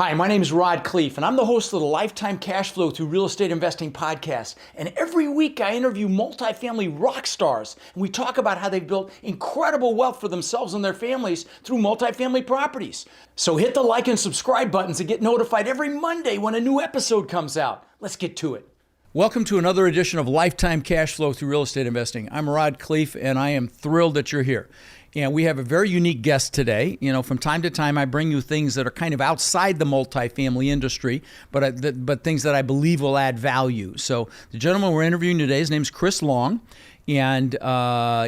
Hi, my name is Khleif, and I'm the host of the Lifetime Cash Flow Through Real Estate Investing podcast. And every week I interview multifamily rock stars, and we talk about how they've built incredible wealth for themselves and their families through multifamily properties. So hit the like and subscribe buttons to get notified every Monday when a new episode comes out. Let's get to it. Welcome to another edition of Lifetime Cash Flow Through Real Estate Investing. I'm Khleif, and I am thrilled that you're here. And we have a very unique guest today. You know, from time to time, I bring you things that are kind of outside the multifamily industry, but things that I believe will add value. So the gentleman we're interviewing today, his name's Chris Long, and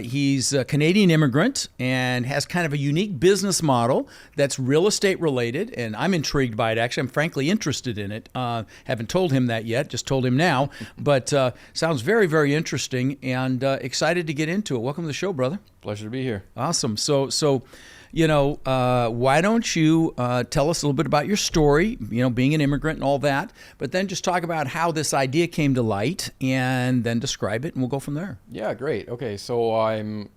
he's a Canadian immigrant and has kind of a unique business model that's real estate related. And I'm intrigued by it. Actually, I'm frankly interested in it. Haven't told him that yet, just told him now. But sounds very, very interesting and excited to get into it. Welcome to the show, brother. Pleasure to be here. Awesome. So, you know, why don't you tell us a little bit about your story, you know, being an immigrant and all that, but then just talk about how this idea came to light and then describe it, and we'll go from there. Yeah, great. Okay, so I'm,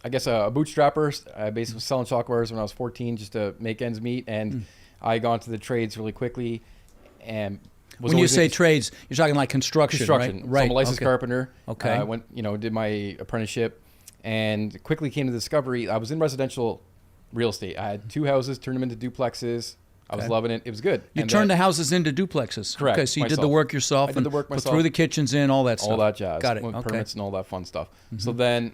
I guess, a bootstrapper. I basically was selling chalkwares when I was 14 just to make ends meet, and I got into the trades really quickly. And when you say trades, you're talking like construction, right? So I'm a licensed carpenter. Okay. I went, did my apprenticeship, and quickly came to the discovery. I was in residential real estate. I had 2 houses, turned them into duplexes. I was loving it. It was good. You turned the houses into duplexes. Correct. Okay, so you did the work yourself. I did the work myself. Threw the kitchens in, all that stuff. All that jazz. Got it. Permits and all that fun stuff. So then,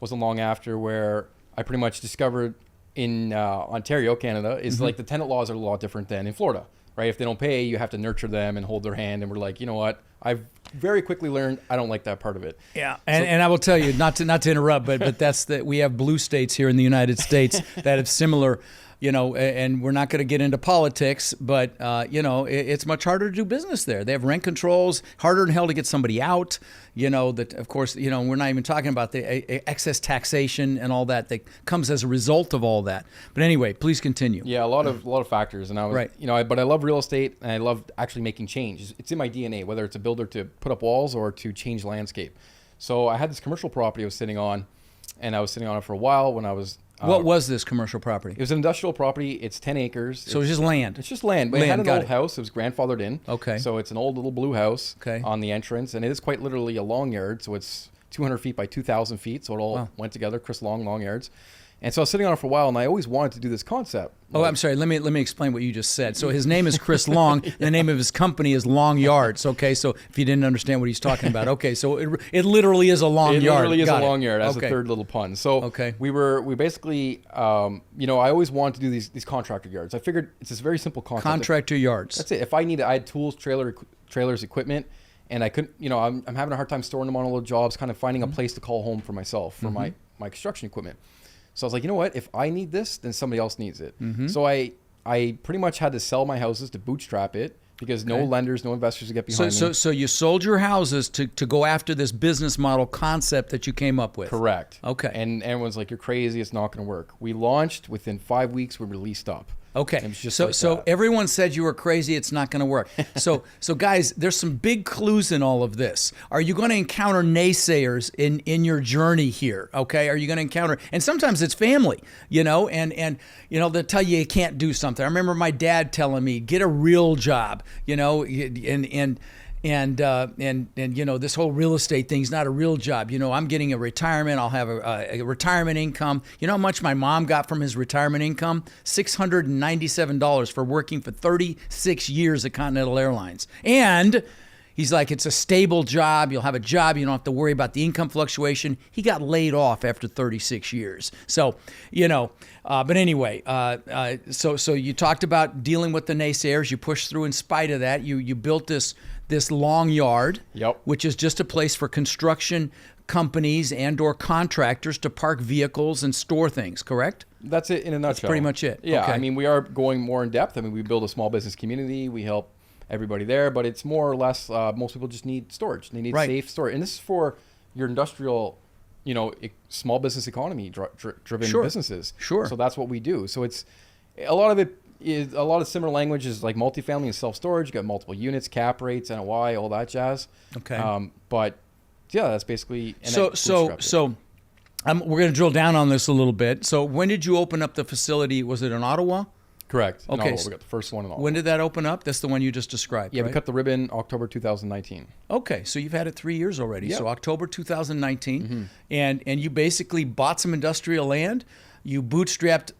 wasn't long after where I pretty much discovered in Ontario, Canada, is like the tenant laws are a lot different than in Florida, right? If they don't pay, you have to nurture them and hold their hand. And we're like, you know what? I've very quickly learned I don't like that part of it. Yeah, and I will tell you, not to interrupt, but that's that we have blue states here in the United States that have similar, and we're not going to get into politics, but it's much harder to do business there. They have rent controls, harder than hell to get somebody out. That of course, we're not even talking about the excess taxation and all that comes as a result of all that. But anyway, please continue. Yeah, a lot of factors, and I was, right. But I love real estate, and I love actually making change. It's in my DNA, whether it's a builder to put up walls or to change landscape. So I had this commercial property I was sitting on, and I was sitting on it for a while when I was. What was this commercial property? It was an industrial property. It's 10 acres. So it's just land. It's just land. But it had an old house. It was grandfathered in. Okay. So it's an old little blue house on the entrance, and it is quite literally a longyard. So it's 200 feet by 2,000 feet. So it all went together. Chris Long Longyards. And so I was sitting on it for a while, and I always wanted to do this concept. Oh, I'm sorry. Let me explain what you just said. So his name is Chris Long. And the name of his company is Longyards. Okay, so if you didn't understand what he's talking about, okay, so it literally is a long yard. It literally is a long yard. As a third little pun. So we basically, I always wanted to do these contractor yards. I figured it's this very simple concept. Contractor yards. That's it. If I had tools, trailers, equipment, and I couldn't, I'm having a hard time storing them on all the jobs, kind of finding a place to call home for myself for my construction equipment. So I was like, you know what? If I need this, then somebody else needs it. So I pretty much had to sell my houses to bootstrap it because no lenders, no investors would get behind me. So you sold your houses to go after this business model concept that you came up with. Correct. Okay. And everyone's like, you're crazy. It's not going to work. We launched within 5 weeks. We released up. Okay, so everyone said you were crazy, it's not going to work. So guys, there's some big clues in all of this. Are you going to encounter naysayers in your journey here? Okay, are you going to encounter, and sometimes it's family, and they'll tell you can't do something. I remember my dad telling me, get a real job, and this whole real estate thing's not a real job. I'm getting a retirement. I'll have a retirement income. You know how much my mom got from his retirement income? $697 for working for 36 years at Continental Airlines. And he's like, it's a stable job. You'll have a job. You don't have to worry about the income fluctuation. He got laid off after 36 years. So, but anyway, so you talked about dealing with the naysayers. You pushed through in spite of that. You built this long yard, which is just a place for construction companies and or contractors to park vehicles and store things, correct? That's it in a nutshell. That's pretty much it. Yeah, okay. I mean, we are going more in depth. I mean, we build a small business community. We help everybody there, but it's more or less, most people just need storage. They need safe storage. And this is for your industrial, small business economy driven businesses. Sure. So that's what we do. So it's a lot of it. Is a lot of similar languages like multifamily and self-storage. You got multiple units, cap rates, NOI, all that jazz. Okay. But yeah, that's basically. So we're going to drill down on this a little bit. So when did you open up the facility? Was it in Ottawa? Correct. In Okay. Ottawa. We got the first one in Ottawa. When did that open up? That's the one you just described, Yeah, right? we cut the ribbon October 2019. Okay, so you've had it 3 years already. Yeah. So October 2019, and you basically bought some industrial land. You bootstrapped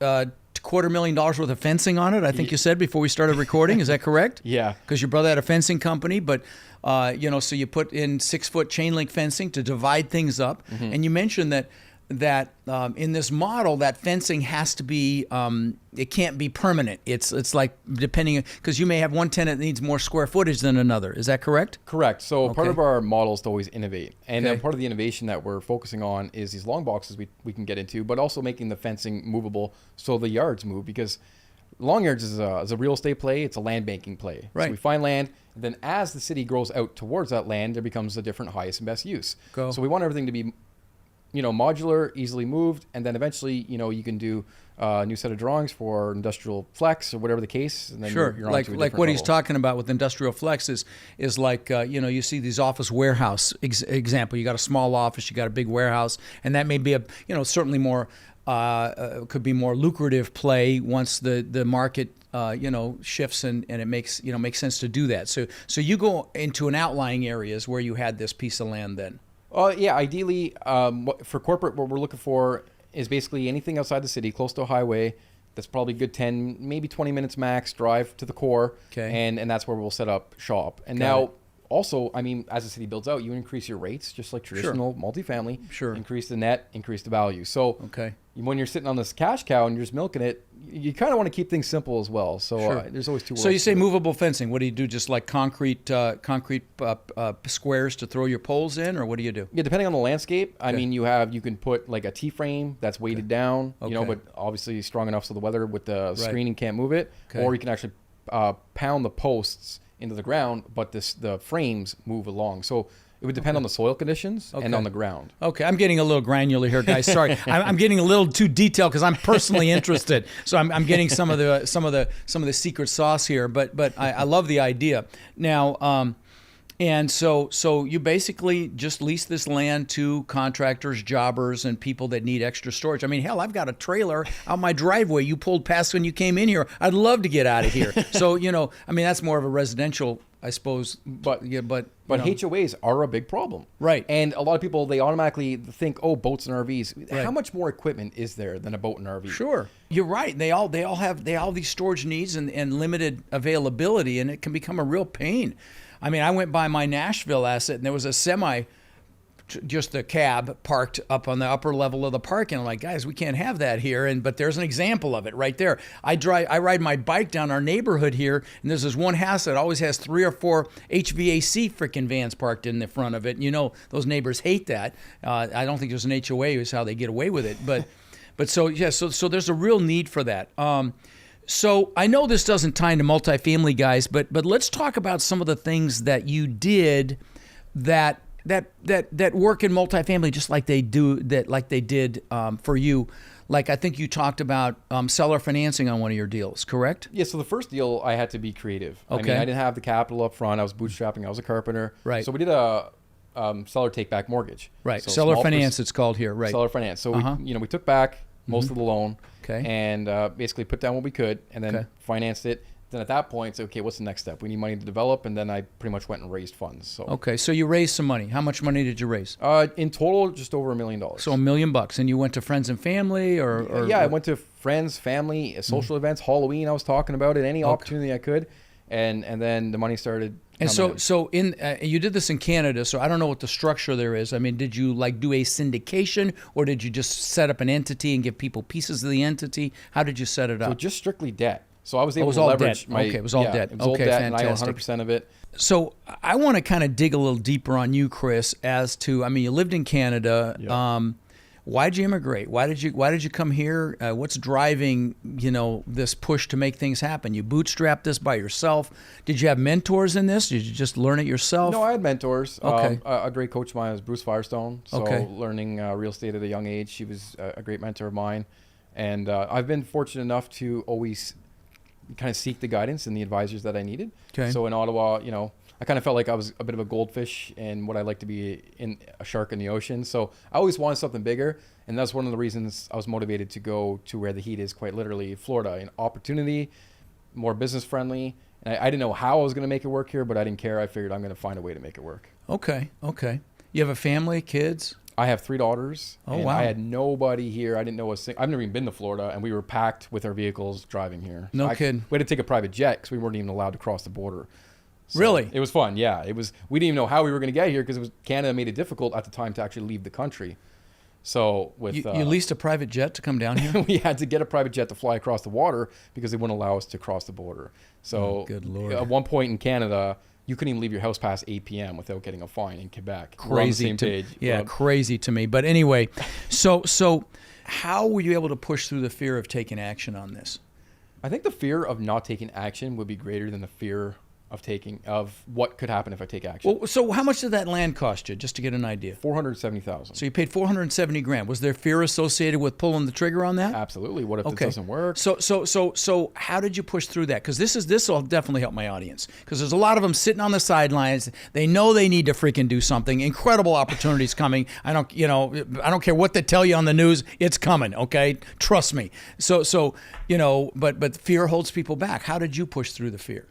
$250,000 worth of fencing on it. I think you said before we started recording. Is that correct? Yeah. Because your brother had a fencing company, but so you put in 6-foot chain link fencing to divide things up. And you mentioned that in this model, that fencing has to be, it can't be permanent. It's like depending, because you may have one tenant that needs more square footage than another. Is that correct? Correct. So part Okay. of our model is to always innovate. And Okay. then part of the innovation that we're focusing on is these long boxes we can get into, but also making the fencing movable so the yards move, because Longyards is a real estate play. It's a land banking play. Right. So we find land, and then as the city grows out towards that land, there becomes a different highest and best use. Go. So we want everything to be modular, easily moved, and then eventually, you can do a new set of drawings for industrial flex or whatever the case. And then Sure. you're on Like to a what different he's level. talking about with industrial flex is like, you see these office warehouse example. You got a small office, you got a big warehouse, and that may be certainly more, could be more lucrative play once the market, shifts and it makes sense to do that. So you go into an outlying areas where you had this piece of land then. Yeah, ideally, for corporate, what we're looking for is basically anything outside the city, close to a highway, that's probably a good 10, maybe 20 minutes max drive to the core. Okay. And that's where we'll set up shop. And Got now, it. also, as the city builds out, you increase your rates, just like traditional multifamily. Sure. Increase the net, increase the value. So Okay. when you're sitting on this cash cow and you're just milking it, you kind of want to keep things simple as well. So Sure. there's always two worlds. So you say to it. movable fencing. What do you do? Just like concrete squares to throw your poles in, or what do you do? Yeah, depending on the landscape. I Okay. mean, you can put like a T-frame that's weighted down, Okay. but obviously strong enough so the weather with the Right. screening can't move it. Okay. Or you can actually pound the posts into the ground, but the frames move along. So it would depend on the soil conditions and Okay. on the ground. Okay, I'm getting a little granular here, guys. Sorry, I'm getting a little too detailed because I'm personally interested. So I'm getting some of the secret sauce here. But I love the idea. Now, and so you basically just lease this land to contractors, jobbers, and people that need extra storage. I mean, hell, I've got a trailer out my driveway you pulled past when you came in here. I'd love to get out of here. So that's more of a residential, I suppose. But But HOAs are a big problem. Right. And a lot of people, they automatically think, oh, boats and RVs. Right. How much more equipment is there than a boat and RV? Sure, you're right. They all have these storage needs and limited availability, and it can become a real pain. I mean, I went by my Nashville asset, and there was a semi, just a cab parked up on the upper level of the parking. I'm like, guys, we can't have that here. But there's an example of it right there. I ride my bike down our neighborhood here, and there's this one house that always has 3 or 4 HVAC freaking vans parked in the front of it. And those neighbors hate that. I don't think there's an HOA is how they get away with it. But so there's a real need for that. So I know this doesn't tie into multifamily, guys, but let's talk about some of the things that you did that work in multifamily, just like they did for you. Like I think you talked about seller financing on one of your deals, correct? Yeah, so the first deal, I had to be creative. I Okay. mean, I didn't have the capital up front. I was bootstrapping. I was a carpenter. Right. So we did a seller take-back mortgage. Right. So Seller small finance, it's called here. Right. Seller finance. So Uh-huh. we took back most of the loan. Okay. And basically put down what we could, and then Okay. financed it. Then at that point, say, okay, what's the next step? We need money to develop, and then I pretty much went and raised funds. So Okay. So you raised some money. How much money did you raise? in total, just over $1 million. So $1 million, and you went to friends and family, or yeah, I went to friends, family, social events, Halloween. I was talking about it, any opportunity I could, and then the money started. And coming so in. you did this in Canada, so I don't know what the structure there is. I mean, did you do a syndication, or did you just set up an entity and give people pieces of the entity? How did you set it So up? just strictly debt. So I was able was to all leverage debt. my. Okay, it was all debt. It was all Okay, debt, and I own fantastic. 100% of it. So I want to kind of dig a little deeper on you, Chris, as to, I mean, you lived in Canada. Yeah. Why'd you immigrate? Why did you come here? What's driving, this push to make things happen? You bootstrapped this by yourself. Did you have mentors in this? Did you just learn it yourself? No, I had mentors. Okay. A great coach of mine was Bruce Firestone. So Okay. learning real estate at a young age, he was a great mentor of mine. And I've been fortunate enough to always kind of seek the guidance and the advisors that I needed. Okay. So in Ottawa, I kind of felt like I was a bit of a goldfish in what I like to be in a shark in the ocean. So I always wanted something bigger. And that's one of the reasons I was motivated to go to where the heat is, quite literally, Florida. An opportunity, more business friendly. And I didn't know how I was going to make it work here, but I didn't care. I figured I'm going to find a way to make it work. Okay. You have a family, kids? I have 3 daughters. Oh, and wow. I had nobody here. I didn't know I've never even been to Florida, and we were packed with our vehicles driving here. No kidding. We had to take a private jet because we weren't even allowed to cross the border. So Really? It was fun, yeah. We didn't even know how we were going to get here because Canada made it difficult at the time to actually leave the country. So You leased a private jet to come down here? we had to get a private jet to fly across the water because they wouldn't allow us to cross the border. So good Lord. At one point in Canada, you couldn't even leave your house past 8 p.m. without getting a fine in Quebec. Crazy. Yeah, crazy to me. But anyway, so how were you able to push through the fear of taking action on this? I think the fear of not taking action would be greater than the fear of what could happen if I take action. Well, so how much did that land cost you, just to get an idea? $470,000. So you paid $470,000. Was there fear associated with pulling the trigger on that? Absolutely. What if it doesn't work? So how did you push through that? Because this will definitely help my audience. Because there's a lot of them sitting on the sidelines. They know they need to freaking do something. Incredible opportunities coming. I don't care what they tell you on the news. It's coming. Okay, trust me. But fear holds people back. How did you push through the fear?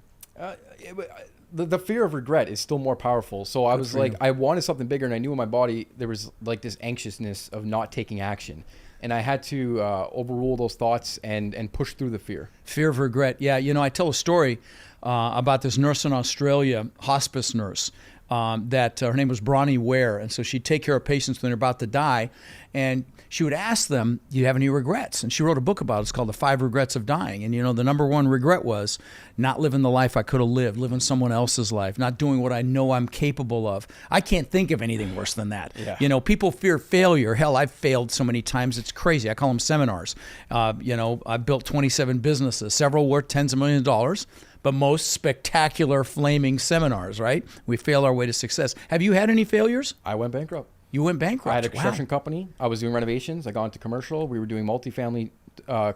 The fear of regret is still more powerful. So I was like, I wanted something bigger, and I knew in my body there was like this anxiousness of not taking action. And I had to overrule those thoughts and push through the fear. Fear of regret. Yeah, I tell a story about this nurse in Australia, hospice nurse, that her name was Bronnie Ware. And so she'd take care of patients when they're about to die. And she would ask them, do you have any regrets? And she wrote a book about it. It's called The 5 Regrets of Dying. And, the number one regret was not living the life I could have lived, living someone else's life, not doing what I know I'm capable of. I can't think of anything worse than that. Yeah. People fear failure. Hell, I've failed so many times. It's crazy. I call them seminars. I built 27 businesses, several worth tens of millions of dollars, but most spectacular flaming seminars, right? We fail our way to success. Have you had any failures? I went bankrupt. You went bankrupt. I had a construction company. I was doing renovations. I got into commercial. We were doing multifamily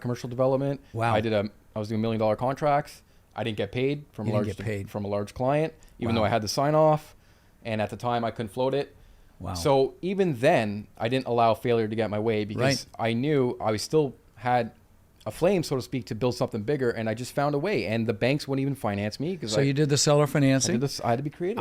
commercial development. Wow. I was doing $1 million contracts. I didn't get paid from a large client, even though I had the sign off. And at the time, I couldn't float it. Wow. So even then, I didn't allow failure to get my way because I knew I still had a flame, so to speak, to build something bigger, and I just found a way. And the banks wouldn't even finance me because you did the seller financing. I had to be creative.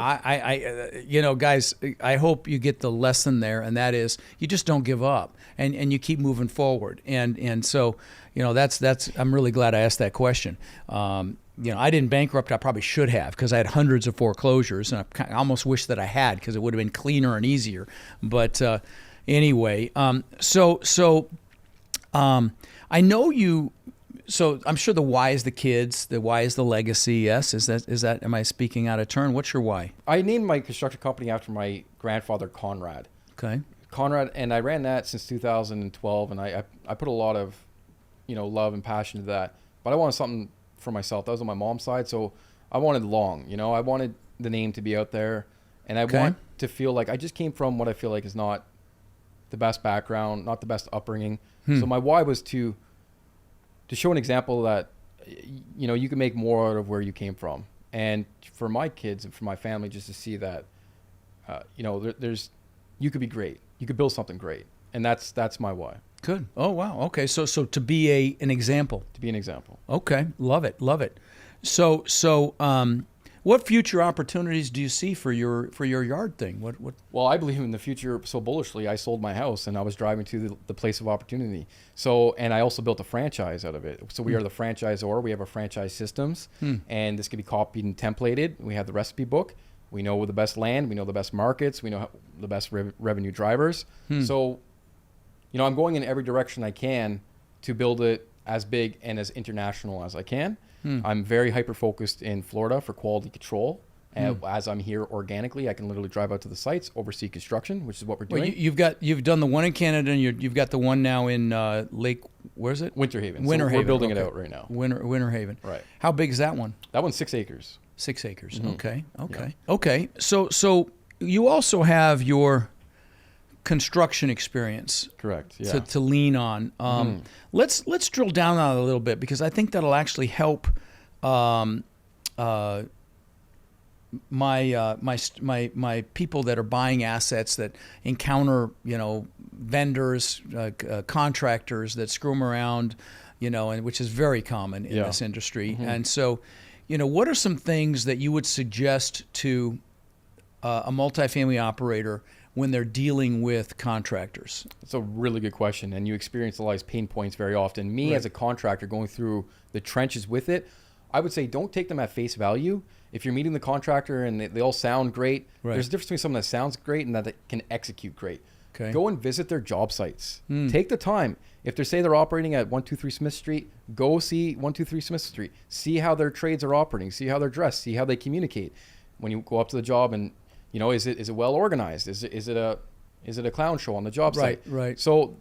Guys, I hope you get the lesson there, and that is you just don't give up, and you keep moving forward. And so that's I'm really glad I asked that question. I didn't bankrupt. I probably should have because I had hundreds of foreclosures, and I almost wish that I had because it would have been cleaner and easier. But anyway, I know you. So I'm sure the why is the kids, the why is the legacy. Yes, is that? Am I speaking out of turn? What's your why? I named my construction company after my grandfather, Conrad. Okay. Conrad, and I ran that since 2012, and I put a lot of, love and passion to that. But I wanted something for myself. That was on my mom's side, so I wanted long. I wanted the name to be out there, and I want to feel like I just came from what I feel like is not the best background, not the best upbringing. So my why was to show an example that, you can make more out of where you came from. And for my kids and for my family, just to see that, you could be great. You could build something great. And that's my why. Good. Oh, wow. Okay. So to be an example. To be an example. Okay. Love it. So what future opportunities do you see for your yard thing? What? Well, I believe in the future so bullishly. I sold my house and I was driving to the place of opportunity. So, and I also built a franchise out of it. So we are the franchisor. We have our franchise systems, and this can be copied and templated. We have the recipe book. We know the best land. We know the best markets. We know the best revenue drivers. So, I'm going in every direction I can to build it as big and as international as I can. I'm very hyper-focused in Florida for quality control. As I'm here organically, I can literally drive out to the sites, oversee construction, which is what we're doing. Well, you've done the one in Canada, and you've got the one now in Lake, where is it? Winter Haven. Winter Haven. We're building it out right now. Winter Haven. Right. How big is that one? That one's 6 acres. 6 acres. Okay. Okay. So you also have your construction experience. Correct. Yeah. To lean on. Let's drill down on it a little bit because I think that'll actually help my people that are buying assets that encounter, vendors, contractors that screw them around, and which is very common in this industry. And so, what are some things that you would suggest to a multifamily operator when they're dealing with contractors? That's a really good question, and you experience a lot of these pain points very often. Me, as a contractor going through the trenches with it, I would say don't take them at face value. If you're meeting the contractor and they all sound great, there's a difference between someone that sounds great and that can execute great. Okay. Go and visit their job sites. Take the time. If they say they're operating at 123 Smith Street, go see 123 Smith Street. See how their trades are operating. See how they're dressed. See how they communicate. When you go up to the job and is it well organized? Is it a clown show on the job site? Right. So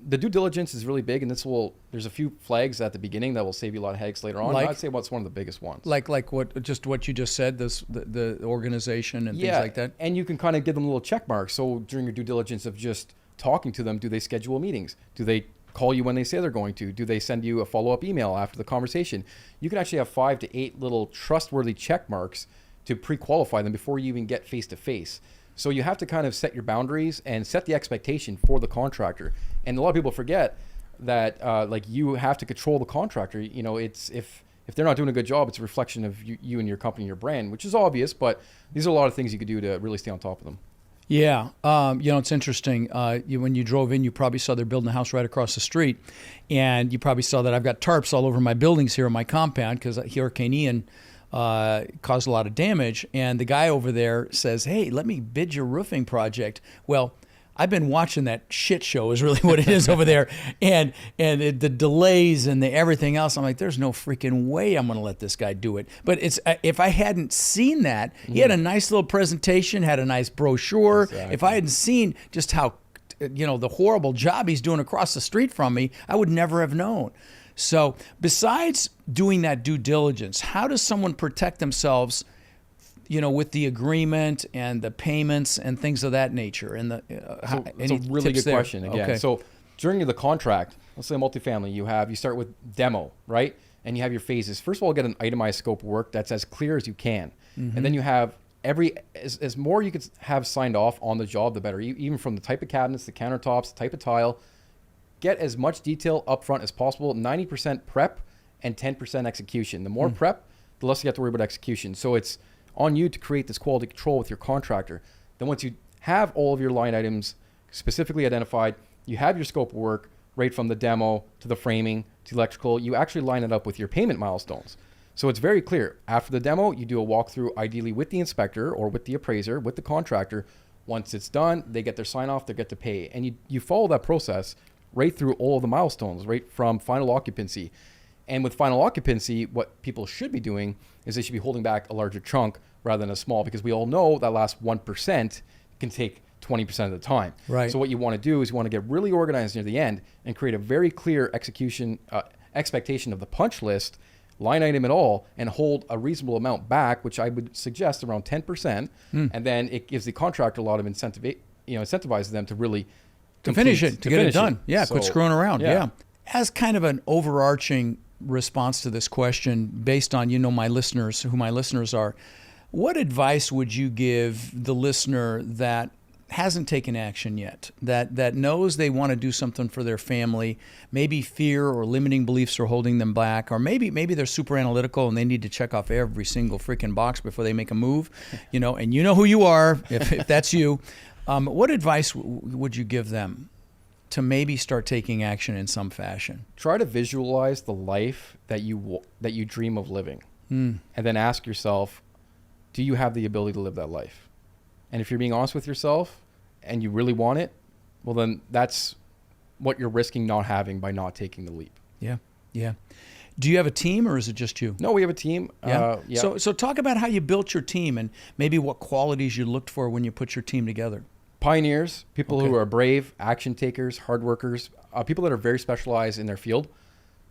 the due diligence is really big, and there's a few flags at the beginning that will save you a lot of headaches later on. I'd say what's one of the biggest ones. Like what you just said, the organization and things like that. And you can kind of give them little check marks. So during your due diligence of just talking to them, do they schedule meetings? Do they call you when they say they're going to? Do they send you a follow-up email after the conversation? You can actually have 5 to 8 little trustworthy check marks to pre-qualify them before you even get face-to-face. So you have to kind of set your boundaries and set the expectation for the contractor. And a lot of people forget that you have to control the contractor. It's if they're not doing a good job, it's a reflection of you and your company and your brand, which is obvious, but these are a lot of things you could do to really stay on top of them. Yeah. It's interesting. When you drove in, you probably saw they're building a house right across the street. And you probably saw that I've got tarps all over my buildings here in my compound because Hurricane Ian caused a lot of damage. And the guy over there says, hey, let me bid your roofing project. Well, I've been watching that shit show is really what it is over there. And the delays and the everything else. I'm like, there's no freaking way I'm going to let this guy do it. But if I hadn't seen that, he had a nice little presentation, had a nice brochure. Exactly. If I hadn't seen just how, the horrible job he's doing across the street from me, I would never have known. So besides doing that due diligence, how does someone protect themselves, with the agreement and the payments and things of that nature? And it's a really good question again. Okay. So during the contract, let's say multifamily, you start with demo, right? And you have your phases. First of all, get an itemized scope of work that's as clear as you can. And then you have as more you could have signed off on the job, the better. Even from the type of cabinets, the countertops, the type of tile. Get as much detail up front as possible, 90% prep and 10% execution. The more prep, the less you have to worry about execution. So it's on you to create this quality control with your contractor. Then once you have all of your line items specifically identified, you have your scope of work right from the demo to the framing to electrical, you actually line it up with your payment milestones. So it's very clear. After the demo, you do a walkthrough, ideally with the inspector or with the appraiser, with the contractor. Once it's done, they get their sign off, they get to pay. And you follow that process right through all of the milestones, right from final occupancy. And with final occupancy, what people should be doing is they should be holding back a larger chunk rather than a small, because we all know that last 1% can take 20% of the time. Right. So what you want to do is you want to get really organized near the end and create a very clear execution expectation of the punch list, line item and all, and hold a reasonable amount back, which I would suggest around 10%. And then it gives the contractor a lot of incentivizes them to really to finish it, to get it done. Yeah, quit screwing around. Yeah. As kind of an overarching response to this question, based on who my listeners are, what advice would you give the listener that hasn't taken action yet, that knows they want to do something for their family, maybe fear or limiting beliefs are holding them back, or maybe they're super analytical and they need to check off every single freaking box before they make a move, and you know who you are if that's you. What advice would you give them to maybe start taking action in some fashion? Try to visualize the life that you dream of living, and then ask yourself, do you have the ability to live that life? And if you're being honest with yourself and you really want it, well, then that's what you're risking not having by not taking the leap. Yeah. Yeah. Do you have a team, or is it just you? No, we have a team. Yeah. So talk about how you built your team and maybe what qualities you looked for when you put your team together. Pioneers, people who are brave, action takers, hard workers, people that are very specialized in their field.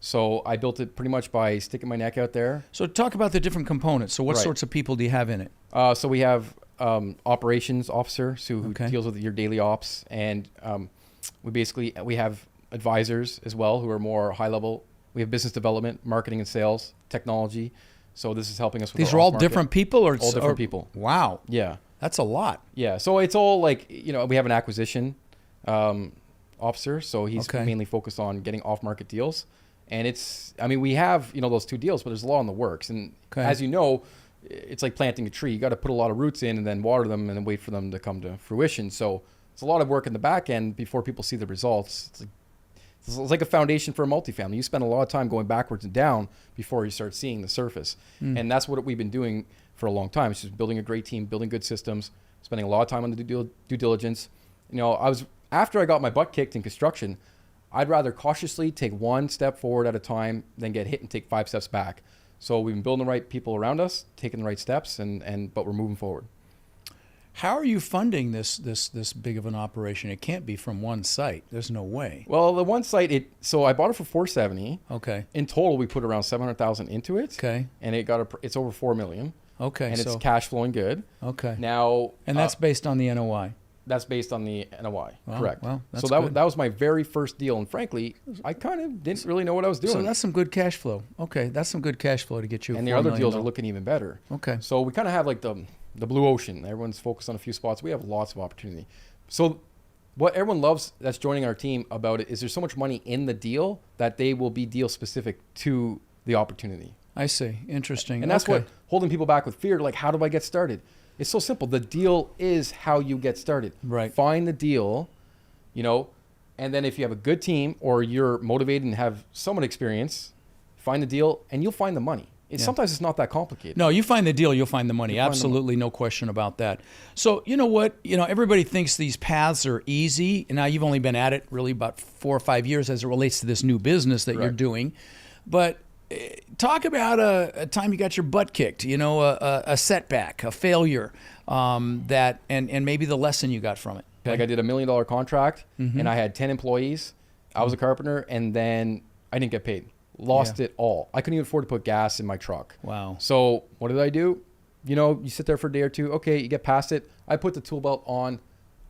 So I built it pretty much by sticking my neck out there. So talk about the different components. So what sorts of people do you have in it? So we have operations officer, who deals with your daily ops, and we have advisors as well who are more high level. We have business development, marketing and sales, technology. So this is helping us with These our are all off-market. different people, or All different people. Wow, Yeah. that's a lot. Yeah. So it's all like, we have an acquisition officer. So he's mainly focused on getting off-market deals. And we have, those 2 deals, but there's a lot in the works. And as you know, it's like planting a tree. You got to put a lot of roots in and then water them and then wait for them to come to fruition. So it's a lot of work in the back end before people see the results. It's like a foundation for a multifamily. You spend a lot of time going backwards and down before you start seeing the surface. And that's what we've been doing for a long time. It's just building a great team, building good systems, spending a lot of time on the due diligence. After I got my butt kicked in construction, I'd rather cautiously take 1 step forward at a time than get hit and take 5 steps back. So we've been building the right people around us, taking the right steps, but we're moving forward. How are you funding this big of an operation? It can't be from one site. There's no way. Well, the one site, so I bought it for $470. Okay. In total, we put around $700,000 into it. Okay. And it's over $4 million. Okay. And it's cash flowing good. Okay. Now. And that's based on the NOI. That's based on the NOI, correct. Well, that's so good. that was my very first deal, and frankly, I kind of didn't really know what I was doing. So that's some good cash flow. Okay, that's some good cash flow to get you. And the other deals are looking even better. Okay. So we kind of have like the blue ocean. Everyone's focused on a few spots. We have lots of opportunity. So what everyone loves that's joining our team about it is there's so much money in the deal that they will be deal specific to the opportunity. I see. Interesting. And that's what holding people back with fear. Like, how do I get started? It's so simple. The deal is how you get started. Right. Find the deal, and then if you have a good team or you're motivated and have somewhat experience, find the deal and you'll find the money. Sometimes it's not that complicated. No, you find the deal, you'll find the money. Absolutely, no question about that. So, you know what? Everybody thinks these paths are easy. And now you've only been at it really about 4 or 5 years as it relates to this new business that you're doing. But talk about a time you got your butt kicked, a setback, a failure, and maybe the lesson you got from it. Okay. Like I did $1 million contract and I had 10 employees. I was a carpenter and then I didn't get paid. Lost it all. I couldn't even afford to put gas in my truck. Wow. So what did I do? You sit there for a day or two. Okay, you get past it. I put the tool belt on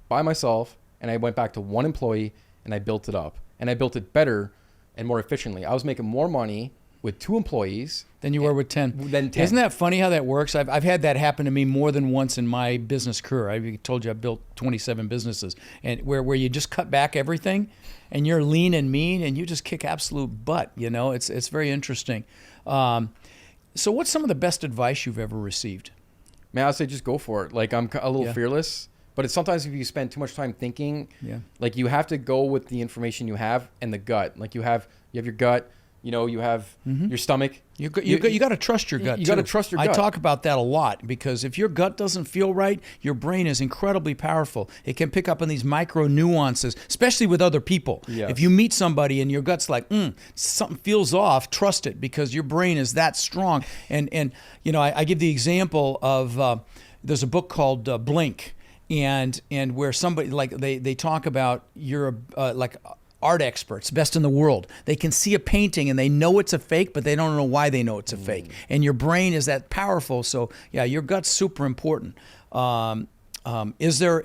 by myself and I went back to 1 employee and I built it up. And I built it better and more efficiently. I was making more money with 2 employees than you were with 10. Than 10. Isn't that funny how that works? I've had that happen to me more than once in my business career. I told you I built 27 businesses, and where you just cut back everything, and you're lean and mean, and you just kick absolute butt. It's very interesting. So, what's some of the best advice you've ever received? Man, I'd say just go for it. Like I'm a little fearless, but it's sometimes if you spend too much time thinking, like you have to go with the information you have and the gut. Like you have your gut. You have your stomach. You got to trust your gut. You got to trust your gut. I talk about that a lot because if your gut doesn't feel right, your brain is incredibly powerful. It can pick up on these micro nuances, especially with other people. Yes. If you meet somebody and your gut's like, something feels off, trust it because your brain is that strong. And I give the example of there's a book called Blink, and where somebody like they talk about you're like art experts, best in the world. They can see a painting and they know it's a fake, but they don't know why they know it's a fake. And your brain is that powerful. So yeah, your gut's super important. Is there,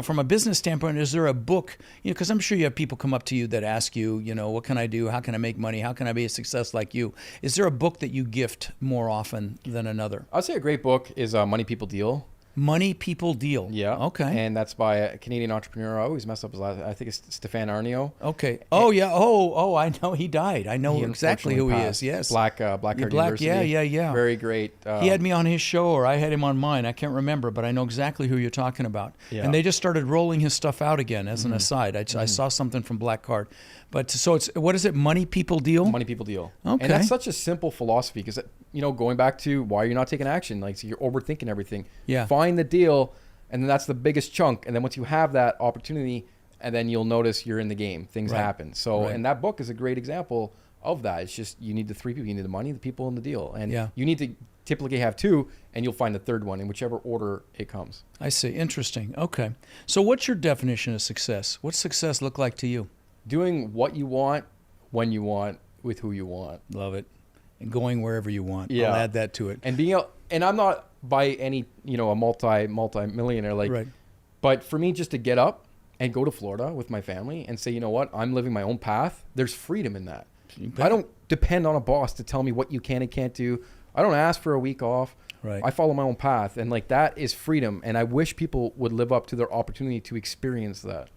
from a business standpoint, is there a book, because I'm sure you have people come up to you that ask you, what can I do? How can I make money? How can I be a success like you? Is there a book that you gift more often than another? I'd say a great book is Money People Deal. Money People Deal. Yeah. Okay. And that's by a Canadian entrepreneur. I always mess up his last. I think it's Stefan Arnio. Okay. Oh yeah. Oh, I know he died. I know exactly who he is. Yes. Black University. Yeah. Very great. He had me on his show, or I had him on mine. I can't remember, but I know exactly who you're talking about. Yeah. And they just started rolling his stuff out again as an aside. I saw something from Black Card. But so it's, what is it? Money People Deal? Money People Deal. Okay. And that's such a simple philosophy because, going back to why you're not taking action, like so you're overthinking everything. Yeah. Find the deal, and then that's the biggest chunk. And then once you have that opportunity, and then you'll notice you're in the game. Things happen. So, and that book is a great example of that. It's just you need the 3 people. You need the money, the people, and the deal. And you need to typically have 2, and you'll find the 3rd one in whichever order it comes. I see. Interesting. Okay. So what's your definition of success? What's success look like to you? Doing what you want, when you want, with who you want. Love it. And going wherever you want. Yeah. I'll add that to it. And and I'm not by any, a multi-millionaire, like, but for me just to get up and go to Florida with my family and say, you know what, I'm living my own path. There's freedom in that. I don't depend on a boss to tell me what you can and can't do I don't ask for a week off. Right. I follow my own path, and like that is freedom. And I wish people would live up to their opportunity to experience that.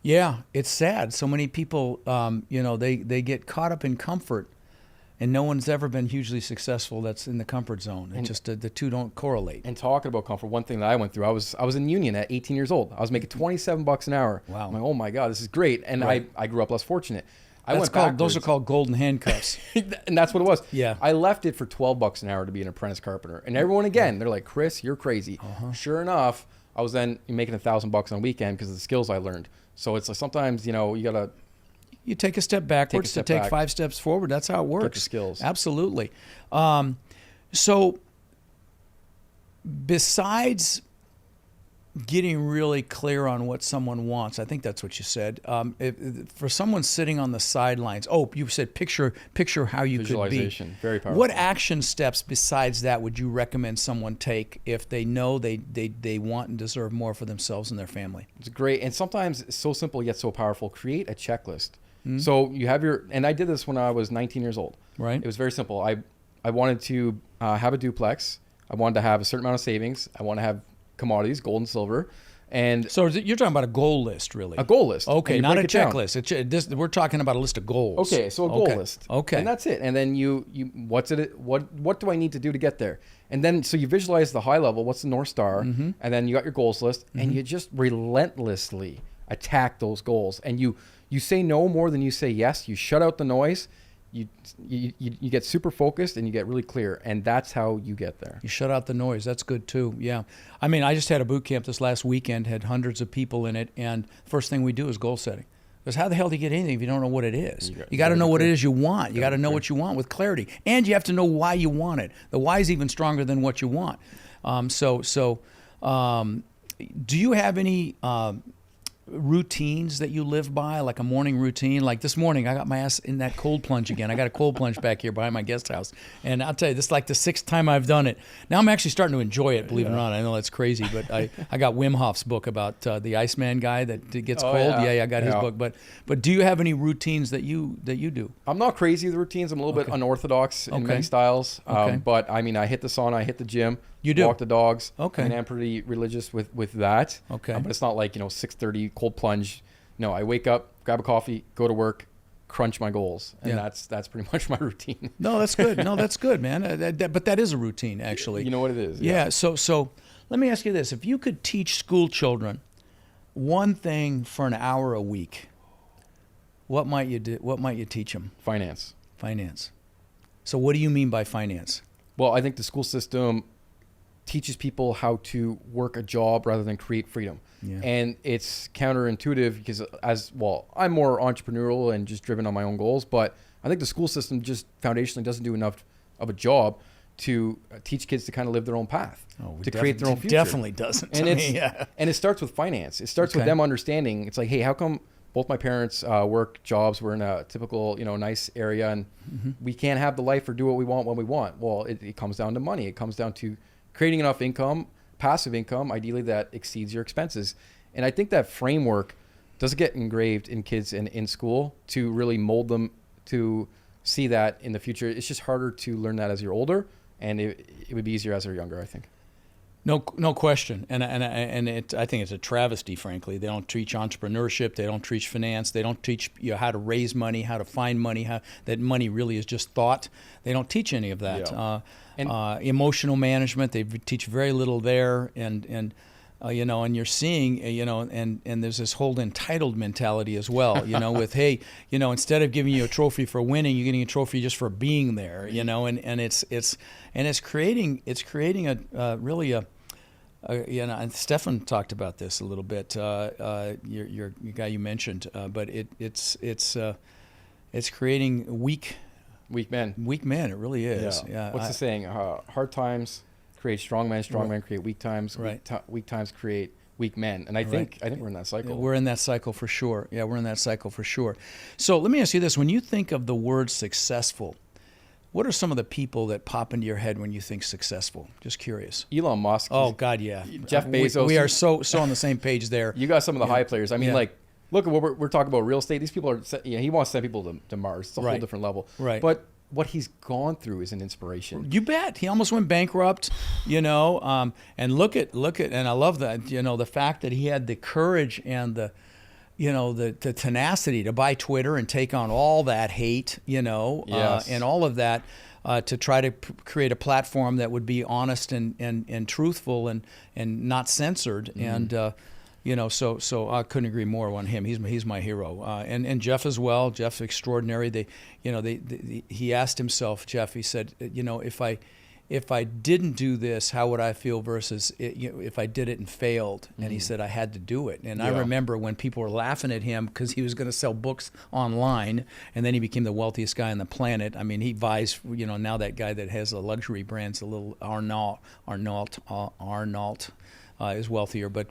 Yeah, it's sad. So many people, they get caught up in comfort, and no one's ever been hugely successful that's in the comfort zone. It just the two don't correlate. And talking about comfort, one thing that I went through, I was in union at 18 years old. I was making $27 an hour. Wow. I'm like, oh my God, this is great. And Right. I grew up less fortunate. Those are called golden handcuffs. And that's what it was. Yeah. I left it for $12 an hour to be an apprentice carpenter. And everyone, again, they're like, Chris, you're crazy. Sure enough, I was then making $1,000 on a weekend because of the skills I learned. So it's like sometimes, you gotta You take a step backwards to take 5 steps forward. That's how it works. get the skills. Absolutely. So besides getting really clear on what someone wants, I think that's what you said. For someone sitting on the sidelines, you said picture how you could be. Visualization, very powerful. What action steps besides that would you recommend someone take if they know they want and deserve more for themselves and their family? It's great. And sometimes it's so simple yet so powerful. Create a checklist. So you have and I did this when I was 19 years old. Right. It was very simple. I wanted to have a duplex. I wanted to have a certain amount of savings. I want to have commodities, gold and silver. And So you're talking about a goal list, really? a goal list. Okay, And you not a break it down. checklist. We're talking about a list of goals. Okay, so a goal list. Okay. And that's it. And then what do I need to do to get there? And then so you visualize the high level, what's the North Star? And then you got your goals list, and you just relentlessly attack those goals. And you say no more than you say yes. You shut out the noise. You get super focused and you get really clear, and that's how you get there. You shut out the noise. That's good too. Yeah. I mean, I just had a boot camp this last weekend, had hundreds of people in it, and first thing we do is goal setting. Because how the hell do you get anything if you don't know what it is? You got to know what it is you want. You got to know what you want with clarity, and you have to know why you want it. The why is even stronger than what you want. Do you have any routines that you live by, like a morning routine? Like this morning, I got my ass in that cold plunge again. I got a cold plunge back here behind my guest house. And I'll tell you, this is like the 6th time I've done it. Now I'm actually starting to enjoy it, believe it or not. I know that's crazy, but I got Wim Hof's book about the Iceman guy that gets cold. Yeah, I got his book. But do you have any routines that you do? I'm not crazy with routines. I'm a little bit unorthodox in many styles. But I mean, I hit the sauna, I hit the gym. You do? Walk the dogs. Okay. I mean, I'm pretty religious with that. Okay. But it's not like, 6:30 cold plunge. No, I wake up, grab a coffee, go to work, crunch my goals. And that's pretty much my routine. No, that's good. No, that's good, man. But that is a routine, actually. You know what it is. Yeah. So let me ask you this. If you could teach school children one thing for an hour a week, what might you do? What might you teach them? Finance. Finance. So what do you mean by finance? Well, I think the school system teaches people how to work a job rather than create freedom. Yeah. And it's counterintuitive because I'm more entrepreneurial and just driven on my own goals, but I think the school system just foundationally doesn't do enough of a job to teach kids to kind of live their own path, to create their own future. Definitely doesn't. And and it starts with finance. It starts with them understanding. It's like, hey, how come both my parents work jobs? We're in a typical, nice area, and we can't have the life or do what we want when we want. Well, it comes down to money. It comes down to creating enough income, passive income, ideally that exceeds your expenses. And I think that framework doesn't get engraved in kids in school to really mold them to see that in the future. It's just harder to learn that as you're older, and it would be easier as they're younger, I think. No question, and I think it's a travesty. Frankly, they don't teach entrepreneurship. They don't teach finance. They don't teach you how to raise money, how to find money. How that money really is just thought. They don't teach any of that. Yeah. Emotional management. They teach very little there, and you're seeing, and there's this whole entitled mentality as well. With hey, instead of giving you a trophy for winning, you're getting a trophy just for being there. And it's creating a really a and Stefan talked about this a little bit. Your guy you mentioned, but it's creating weak men. Weak men. It really is. Yeah. What's the saying? Hard times create strong men. Strong men create weak times. Right. Weak times create weak men. And I think we're in that cycle. We're in that cycle for sure. Yeah, we're in that cycle for sure. So let me ask you this: when you think of the word successful, what are some of the people that pop into your head when you think successful? Just curious. Elon Musk. Oh God, yeah. Jeff Bezos. We are so on the same page there. You got some of the high players. I mean, look at what we're talking about. Real estate. These people are. He wants to send people to Mars. It's a whole different level. Right. But what he's gone through is an inspiration. You bet. He almost went bankrupt, and look at, and I love that, the fact that he had the courage and the tenacity to buy Twitter and take on all that hate, Yes. and all of that, to try to create a platform that would be honest and truthful and not censored. And, so I couldn't agree more on him. He's my hero. And Jeff as well. Jeff's extraordinary. He asked himself, Jeff, he said, if I didn't do this, how would I feel versus if I did it and failed? And he said, I had to do it. And I remember when people were laughing at him because he was going to sell books online, and then he became the wealthiest guy on the planet. I mean, he buys, now that guy that has the luxury brands, a little Arnault is wealthier, but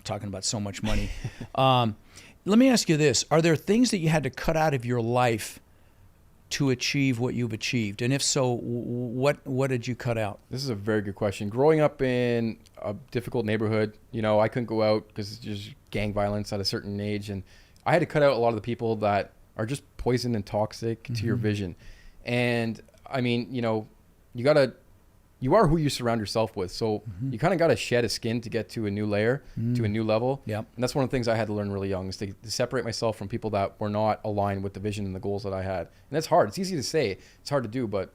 talking about so much money. Let me ask you this. Are there things that you had to cut out of your life to achieve what you've achieved? And if so, what did you cut out? This is a very good question. Growing up in a difficult neighborhood, I couldn't go out because there's gang violence at a certain age. And I had to cut out a lot of the people that are just poison and toxic to your vision. And I mean, you are who you surround yourself with. So you kind of got to shed a skin to get to a new layer, to a new level. Yep. And that's one of the things I had to learn really young, is to separate myself from people that were not aligned with the vision and the goals that I had. And that's hard. It's easy to say, it's hard to do, but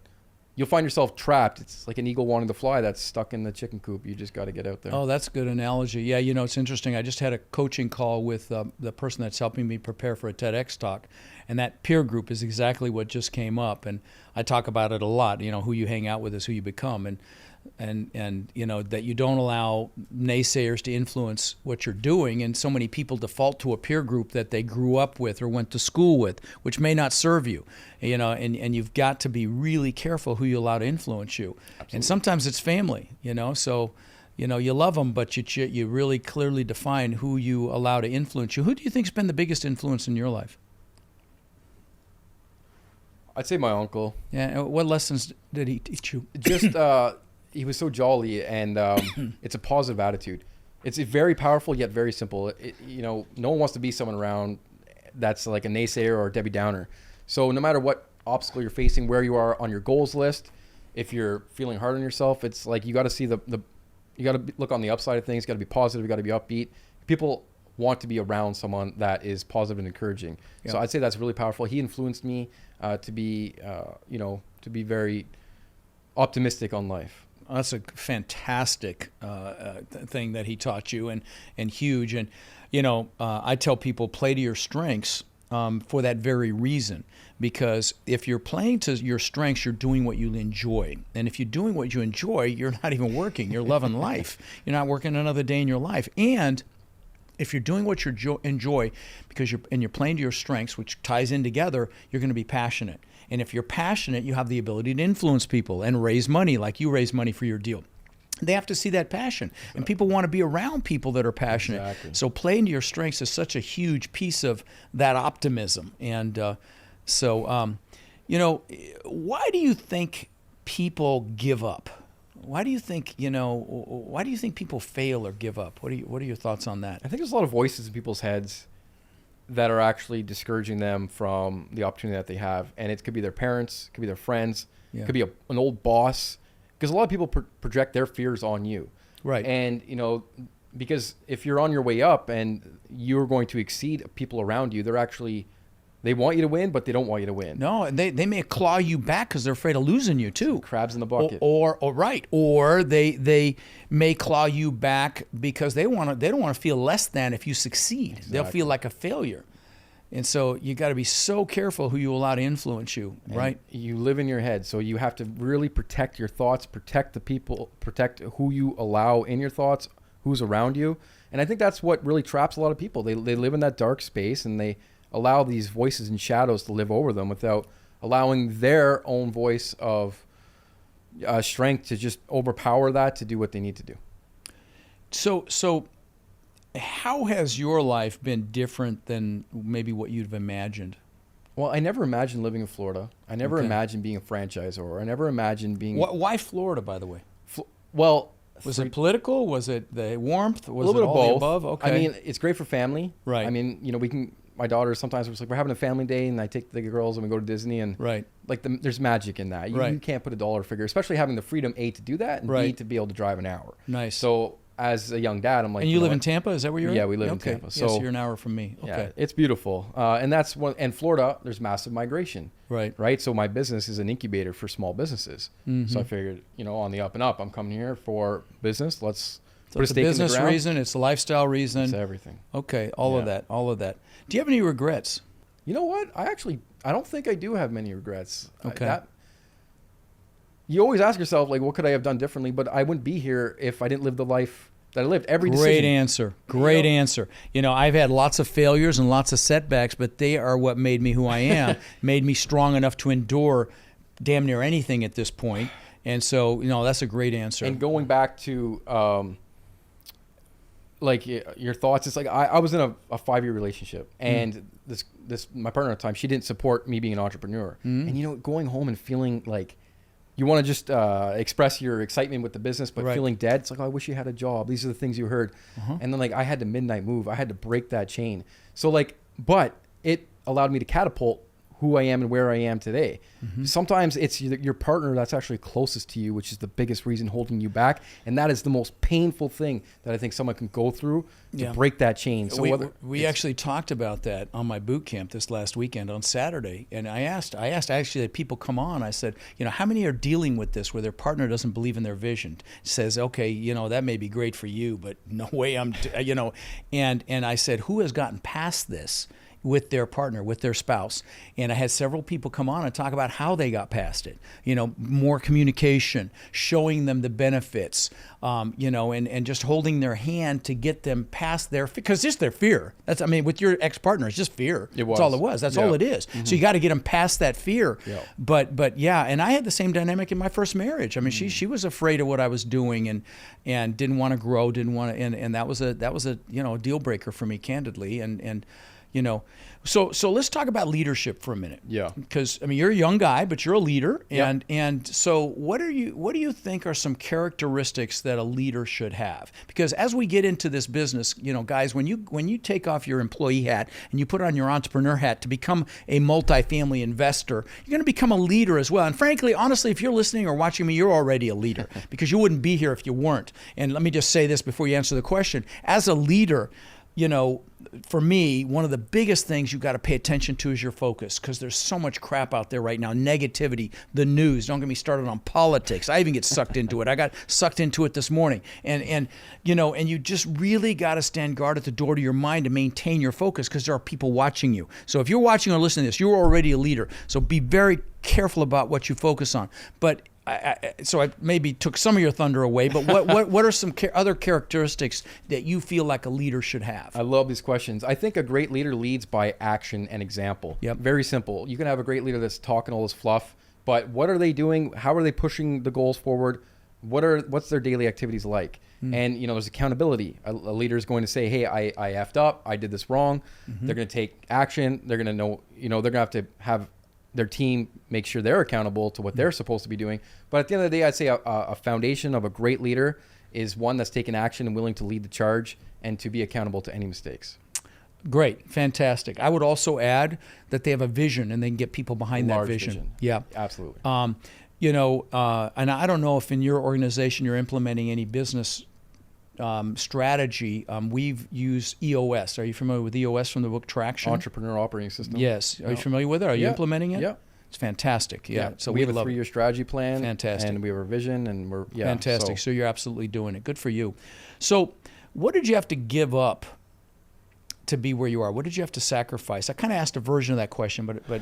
you'll find yourself trapped. It's like an eagle wanting to fly that's stuck in the chicken coop. You just got to get out there. Oh, that's a good analogy. Yeah, it's interesting. I just had a coaching call with the person that's helping me prepare for a TEDx talk, and that peer group is exactly what just came up. And I talk about it a lot. Who you hang out with is who you become, and that you don't allow naysayers to influence what you're doing. And so many people default to a peer group that they grew up with or went to school with, which may not serve you. And you've got to be really careful who you allow to influence you. Absolutely. And sometimes it's family. So you love them, but you really clearly define who you allow to influence you. Who do you think's been the biggest influence in your life? I'd say my uncle. Yeah. What lessons did he teach you? Just he was so jolly, and it's a positive attitude. It's very powerful yet very simple. No one wants to be someone around that's like a naysayer or a Debbie Downer. So no matter what obstacle you're facing, where you are on your goals list, if you're feeling hard on yourself, it's like you got to see you got to look on the upside of things. Got to be positive. You got to be upbeat. People want to be around someone that is positive and encouraging. Yeah. So I'd say that's really powerful. He influenced me to be very optimistic on life. That's a fantastic thing that he taught you, and huge. And I tell people, play to your strengths for that very reason. Because if you're playing to your strengths, you're doing what you enjoy. And if you're doing what you enjoy, you're not even working. You're loving life. You're not working another day in your life. And if you're doing what you enjoy because you're playing to your strengths, which ties in together, you're going to be passionate. And if you're passionate, you have the ability to influence people and raise money like you raise money for your deal. They have to see that passion. And people want to be around people that are passionate. Exactly. So playing to your strengths is such a huge piece of that optimism. And why do you think people give up? Why do you think people fail or give up? What are your thoughts on that? I think there's a lot of voices in people's heads that are actually discouraging them from the opportunity that they have. And it could be their parents, it could be their friends, it could be an old boss. Because a lot of people project their fears on you. Right. And, because if you're on your way up and you're going to exceed people around you, they want you to win, but they don't want you to win. No, and they may claw you back because they're afraid of losing you too. Crabs in the bucket. Or they may claw you back because they don't want to feel less than if you succeed. Exactly. They'll feel like a failure. And so you got to be so careful who you allow to influence you, right? You live in your head, so you have to really protect your thoughts, protect the people, protect who you allow in your thoughts, who's around you. And I think that's what really traps a lot of people. They live in that dark space, and they allow these voices and shadows to live over them without allowing their own voice of strength to just overpower that to do what they need to do. So how has your life been different than maybe what you'd have imagined? Well, I never imagined living in Florida. I never imagined being a franchisor. I never imagined being... Why Florida, by the way? Was it political? Was it the warmth? Was a little it bit all of both. The above? Okay. I mean, it's great for family. Right. I mean, my daughter, sometimes we're having a family day and I take the girls and we go to Disney and Right. like there's magic in that. You can't put a dollar figure, especially having the freedom, A, to do that, and B, to be able to drive an hour. Nice. So as a young dad, I'm like, and you live in Tampa? Is that where you're at? Yeah, we live in Tampa. So you're an hour from me. Okay. Yeah, it's beautiful. And that's one, and Florida, there's massive migration. Right. So my business is an incubator for small businesses. So I figured, on the up and up, I'm coming here for business. Let's put a stake in the ground. It's a business reason. It's a lifestyle reason. It's everything. Okay. All of that. Do you have any regrets? You know what? I don't think I do have many regrets. Okay. You always ask yourself, like, what could I have done differently? But I wouldn't be here if I didn't live the life that I lived. Great answer. I've had lots of failures and lots of setbacks, but they are what made me who I am, made me strong enough to endure damn near anything at this point. And so, that's a great answer. And going back to, like your thoughts, it's like I was in a 5-year relationship, and this my partner at the time, she didn't support me being an entrepreneur. And going home and feeling like you want to just express your excitement with the business, but feeling dead. It's like, I wish you had a job. These are the things you heard. And then like I had to midnight move. I had to break that chain. So like, but it allowed me to catapult who I am and where I am today. Sometimes it's your partner that's actually closest to you, which is the biggest reason holding you back. And that is the most painful thing that I think someone can go through to break that chain. So we actually talked about that on my boot camp this last weekend on Saturday. And I asked actually that people come on, I said, how many are dealing with this where their partner doesn't believe in their vision? Says, okay, that may be great for you, but no way and I said, who has gotten past this with their partner, with their spouse? And I had several people come on and talk about how they got past it. More communication, showing them the benefits, and just holding their hand to get them past because just their fear. With your ex-partner, it's just fear. That's all it was. That's all it is. So you got to get them past that fear. Yeah. But yeah, and I had the same dynamic in my first marriage. She was afraid of what I was doing and didn't want to grow, and that was a deal breaker for me, candidly. So let's talk about leadership for a minute. Yeah. Because you're a young guy, but you're a leader, and so what do you think are some characteristics that a leader should have? Because as we get into this business, guys, when you take off your employee hat and you put on your entrepreneur hat to become a multifamily investor, you're going to become a leader as well. And frankly, honestly, if you're listening or watching me, you're already a leader because you wouldn't be here if you weren't. And let me just say this before you answer the question: as a leader, for me, one of the biggest things you've got to pay attention to is your focus, because there's so much crap out there right now. Negativity, the news. Don't get me started on politics. I even get sucked into it. I got sucked into it this morning. And you just really got to stand guard at the door to your mind to maintain your focus, because there are people watching you. So if you're watching or listening to this, you're already a leader. So be very careful about what you focus on. But so I maybe took some of your thunder away, but what are some other characteristics that you feel like a leader should have? I love these questions. I think a great leader leads by action and example. Yep. Very simple. You can have a great leader that's talking all this fluff, but what are they doing? How are they pushing the goals forward? What's their daily activities like? And there's accountability. A leader is going to say, hey, I effed up. I did this wrong. They're going to take action. They're going to know, they're going to have their team make sure they're accountable to what they're supposed to be doing. But at the end of the day, I'd say a foundation of a great leader is one that's taking action and willing to lead the charge and to be accountable to any mistakes. Great. Fantastic. I would also add that they have a vision and they can get people behind that vision. Yeah, absolutely. And I don't know if in your organization you're implementing any business strategy. We've used EOS. Are you familiar with EOS from the book Traction? Entrepreneurial Operating System. Yes. Are you familiar with it? Are you implementing it? Yeah. It's fantastic. Yeah. So we have a 3-year strategy plan. Fantastic. And we have a vision, and we're fantastic. So you're absolutely doing it. Good for you. So what did you have to give up to be where you are? What did you have to sacrifice? I kind of asked a version of that question, but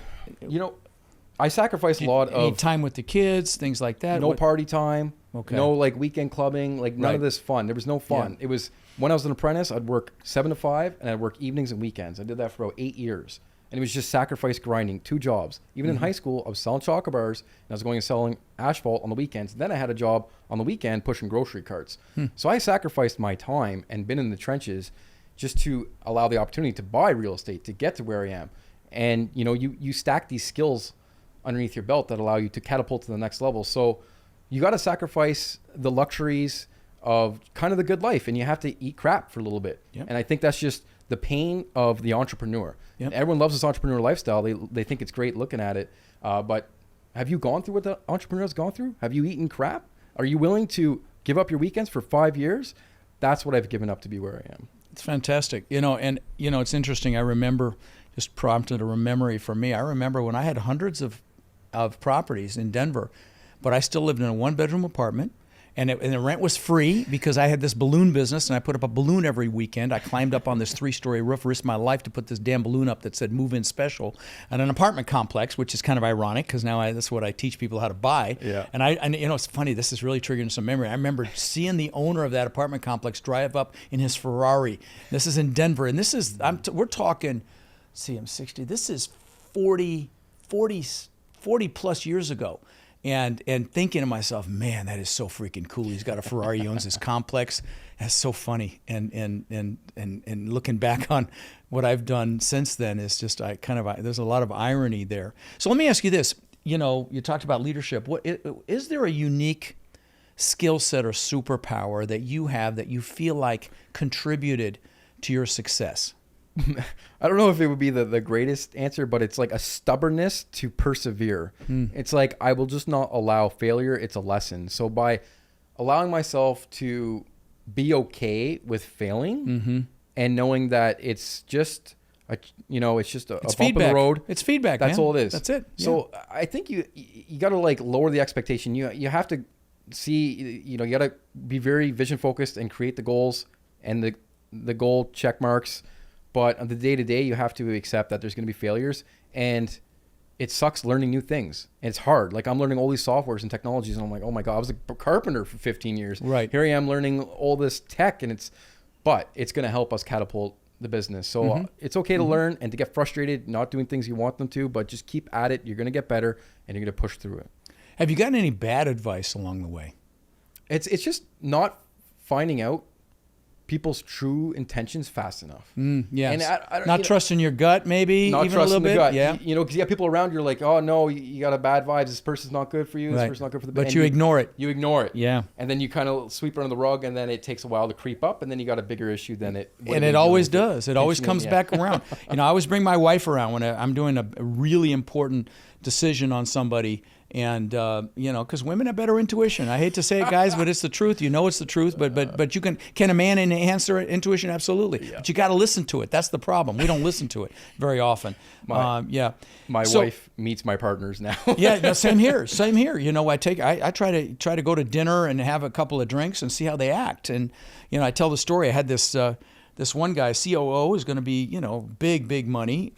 I sacrificed a lot of time with the kids, things like that. No party time. Okay. No weekend clubbing, none of this fun. There was no fun. It was when I was an apprentice, I'd work 7 to 5 and I'd work evenings and weekends. I did that for about 8 years. And it was just sacrifice grinding, 2 jobs. Even in high school, I was selling chocolate bars and I was going and selling asphalt on the weekends. Then I had a job on the weekend pushing grocery carts. So I sacrificed my time and been in the trenches just to allow the opportunity to buy real estate, to get to where I am. And you stack these skills underneath your belt that allow you to catapult to the next level. So you got to sacrifice the luxuries of kind of the good life, and you have to eat crap for a little bit. Yep. And I think that's just the pain of the entrepreneur. Yep. Everyone loves this entrepreneur lifestyle. They think it's great looking at it. But have you gone through what the entrepreneur's gone through? Have you eaten crap? Are you willing to give up your weekends for 5 years? That's what I've given up to be where I am. It's fantastic. And it's interesting. I remember, just prompted a memory for me. I remember when I had hundreds of properties in Denver, but I still lived in a 1-bedroom apartment. And the rent was free because I had this balloon business, and I put up a balloon every weekend. I climbed up on this 3-story roof, risked my life to put this damn balloon up that said "Move In Special" at an apartment complex, which is kind of ironic because now that's what I teach people how to buy. Yeah. And it's funny. This is really triggering some memory. I remember seeing the owner of that apartment complex drive up in his Ferrari. This is in Denver, and this is we're talking. See, I'm 60. This is 40 plus years ago. And thinking to myself, man, that is so freaking cool. He's got a Ferrari, he owns this complex. That's so funny. And looking back on what I've done since then is just there's a lot of irony there. So let me ask you this. You talked about leadership. Is there a unique skill set or superpower that you have that you feel like contributed to your success? I don't know if it would be the greatest answer, but it's like a stubbornness to persevere. It's like, I will just not allow failure. It's a lesson. So by allowing myself to be okay with failing and knowing that it's just it's just a bump in the road. It's feedback. That's man. all it is. That's it. Yeah. So I think you got to like lower the expectation. You have to see, you got to be very vision focused and create the goals and the goal check marks. But on the day-to-day, you have to accept that there's going to be failures, and it sucks learning new things. And it's hard. Like, I'm learning all these softwares and technologies, and I'm like, oh my God, I was a carpenter for 15 years. Right. Here I am learning all this tech, but it's going to help us catapult the business. So it's okay to learn and to get frustrated, not doing things you want them to, but just keep at it. You're going to get better, and you're going to push through it. Have you gotten any bad advice along the way? It's just not finding out people's true intentions fast enough. Yes. And I not trusting your gut, maybe not even a little trusting the bit. gut. Yeah. Because you got people around. You're like, oh no, you got a bad vibes. This person's not good for you. This person's not good for the. But you ignore it. You ignore it. Yeah. And then you kind of sweep it under the rug, and then it takes a while to creep up, and then you got a bigger issue than it. And it always does. It always comes back around. I always bring my wife around when I'm doing a really important decision on somebody. And because women have better intuition. I hate to say it, guys, but it's the truth. It's the truth. But you can a man enhance their intuition? Absolutely. Yeah. But you got to listen to it. That's the problem. We don't listen to it very often. My wife meets my partners now. No, same here. Same here. I try to go to dinner and have a couple of drinks and see how they act. And I tell the story. I had this one guy, COO, is going to be big money,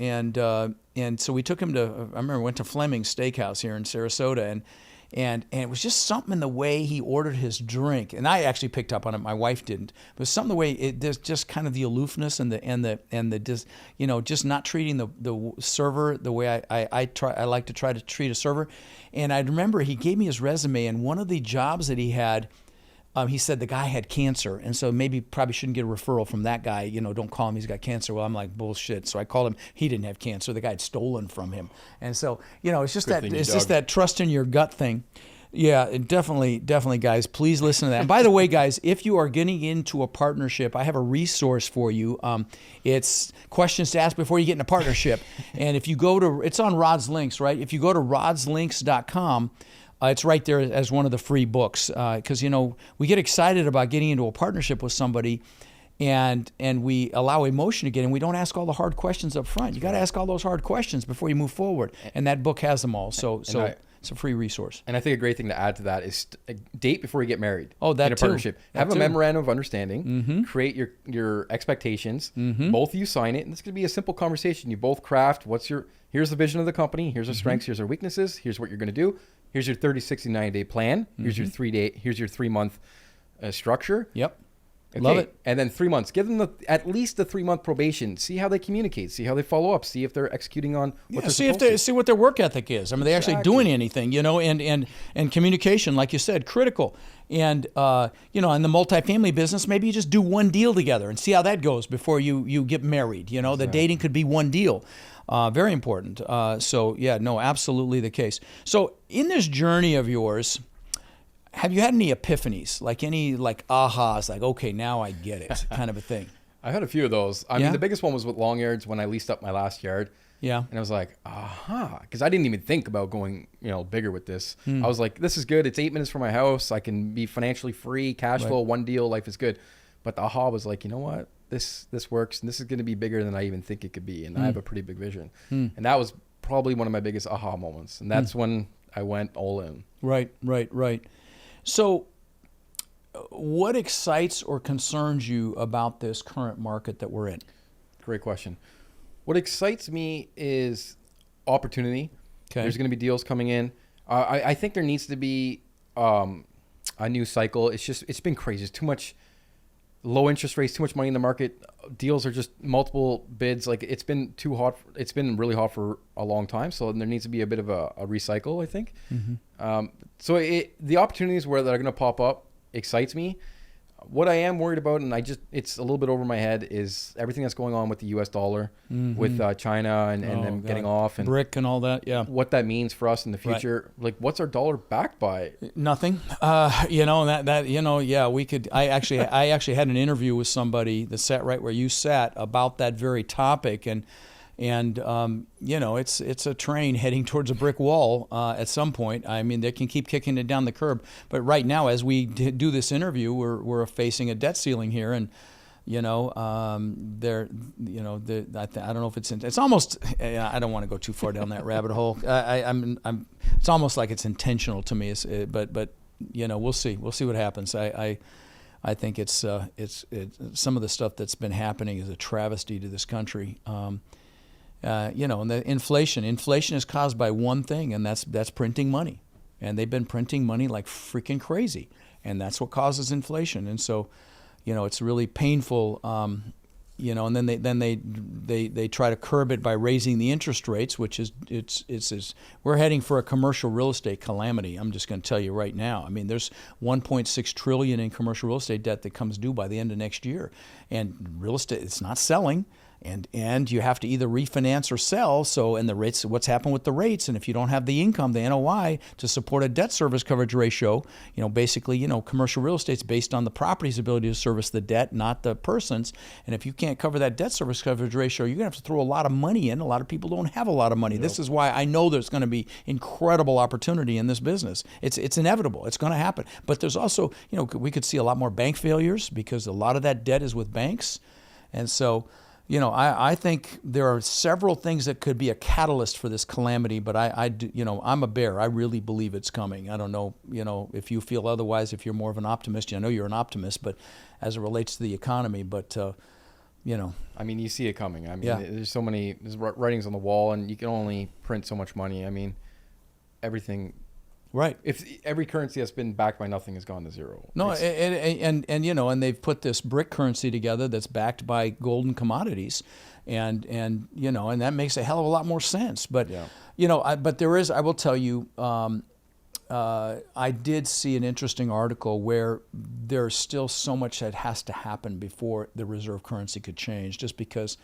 and so we took him to, I remember went to Fleming's Steakhouse here in Sarasota, and it was just something in the way he ordered his drink, and I actually picked up on it. My wife didn't. But something the way there's just kind of the aloofness and the just not treating the server the way I like to try to treat a server. And I remember he gave me his resume, and one of the jobs that he had. He said the guy had cancer, and so probably shouldn't get a referral from that guy. Don't call him, he's got cancer. Well, I'm like, bullshit. So I called him. He didn't have cancer. The guy had stolen from him. And so, it's just that trust in your gut thing. Yeah, definitely, guys. Please listen to that. And by the way, guys, if you are getting into a partnership, I have a resource for you. It's questions to ask before you get in a partnership. And if you it's on Rod's Links, right? If you go to rodslinks.com, it's right there as one of the free books because, we get excited about getting into a partnership with somebody and we allow emotion to get in. We don't ask all the hard questions up front. You got to ask all those hard questions before you move forward. And that book has them all. So it's a free resource. And I think a great thing to add to that is date before you get married. Oh, that in a too. Partnership. Have a memorandum of understanding. Create your expectations. Both of you sign it. And it's going to be a simple conversation. You both craft here's the vision of the company. Here's our strengths. Here's our weaknesses. Here's what you're going to do. Here's your 30, 60, 90-day plan. Here's your 3-month structure. Yep. Okay. Love it. And then 3 months. Give them at least the 3-month probation. See how they communicate. See how they follow up. See if they're executing on what they're supposed to. See what their work ethic is. I mean, are they actually doing anything? And communication, like you said, critical. And in the multifamily business, maybe you just do one deal together and see how that goes before you get married. The dating could be one deal. Very important. Absolutely the case. So in this journey of yours, have you had any epiphanies, like any ahas, like, okay, now I get it kind of a thing? I had a few of those. I mean, the biggest one was with Longyards when I leased up my last yard. Yeah. And I was like, because I didn't even think about going, bigger with this. I was like, this is good. It's 8 minutes from my house. I can be financially free, cash flow, one deal, life is good. But the aha was like, you know what? This works, and this is going to be bigger than I even think it could be. And I have a pretty big vision. And that was probably one of my biggest aha moments. And that's when I went all in. Right. So what excites or concerns you about this current market that we're in? Great question. What excites me is opportunity. Okay. There's going to be deals coming in. I think there needs to be a new cycle. It's been crazy. It's too much low interest rates, too much money in the market. Deals are just multiple bids. Like it's been too hot. It's been really hot for a long time. So there needs to be a bit of a recycle, I think. So the opportunities that are going to pop up excites me. What I am worried about, and it's a little bit over my head, is everything that's going on with the U.S. dollar, with China and them getting off, and BRIC and all that. Yeah, what that means for us in the future. Like, what's our dollar backed by? Nothing. Yeah, we could. I actually had an interview with somebody that sat right where you sat about that very topic, and it's a train heading towards a brick wall at some point. I mean, they can keep kicking it down the curb, but right now, as we do this interview, we're facing a debt ceiling here, and I don't know if it's almost. I don't want to go too far down that rabbit hole. It's almost like it's intentional to me. But we'll see. We'll see what happens. I think it's some of the stuff that's been happening is a travesty to this country. And the inflation is caused by one thing, and that's printing money. And they've been printing money like freaking crazy. And that's what causes inflation. And so, it's really painful, and then they try to curb it by raising the interest rates, which is we're heading for a commercial real estate calamity. I'm just going to tell you right now. I mean, there's 1.6 trillion in commercial real estate debt that comes due by the end of next year. And real estate, it's not selling. And you have to either refinance or sell. So, and the rates, what's happened with the rates? And if you don't have the income, the NOI, to support a debt service coverage ratio, basically, commercial real estate's based on the property's ability to service the debt, not the person's. And if you can't cover that debt service coverage ratio, you're gonna have to throw a lot of money in. A lot of people don't have a lot of money. Yep. This is why I know there's going to be incredible opportunity in this business. It's inevitable. It's going to happen. But there's also, we could see a lot more bank failures because a lot of that debt is with banks. And so, I think there are several things that could be a catalyst for this calamity, but I'm a bear. I really believe it's coming. I don't know, if you feel otherwise, if you're more of an optimist. I know you're an optimist, but as it relates to the economy, but, I mean, you see it coming. I mean, there's writings on the wall, and you can only print so much money. I mean, everything. Right. If every currency that's been backed by nothing has gone to zero. No, and they've put this brick currency together that's backed by gold and commodities, and that makes a hell of a lot more sense. But but there is, I will tell you, I did see an interesting article where there's still so much that has to happen before the reserve currency could change, just because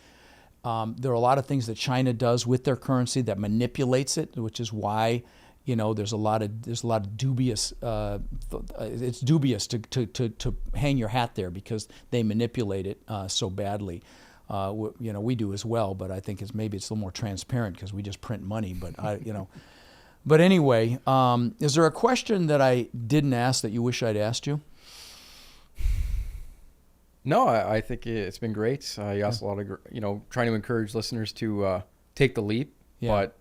there are a lot of things that China does with their currency that manipulates it, which is why. There's a lot of dubious. It's dubious to hang your hat there because they manipulate it so badly. We do as well, but I think maybe it's a little more transparent because we just print money. But But anyway, is there a question that I didn't ask that you wish I'd asked you? No, I think it's been great. You asked a lot of, trying to encourage listeners to take the leap. Yeah. But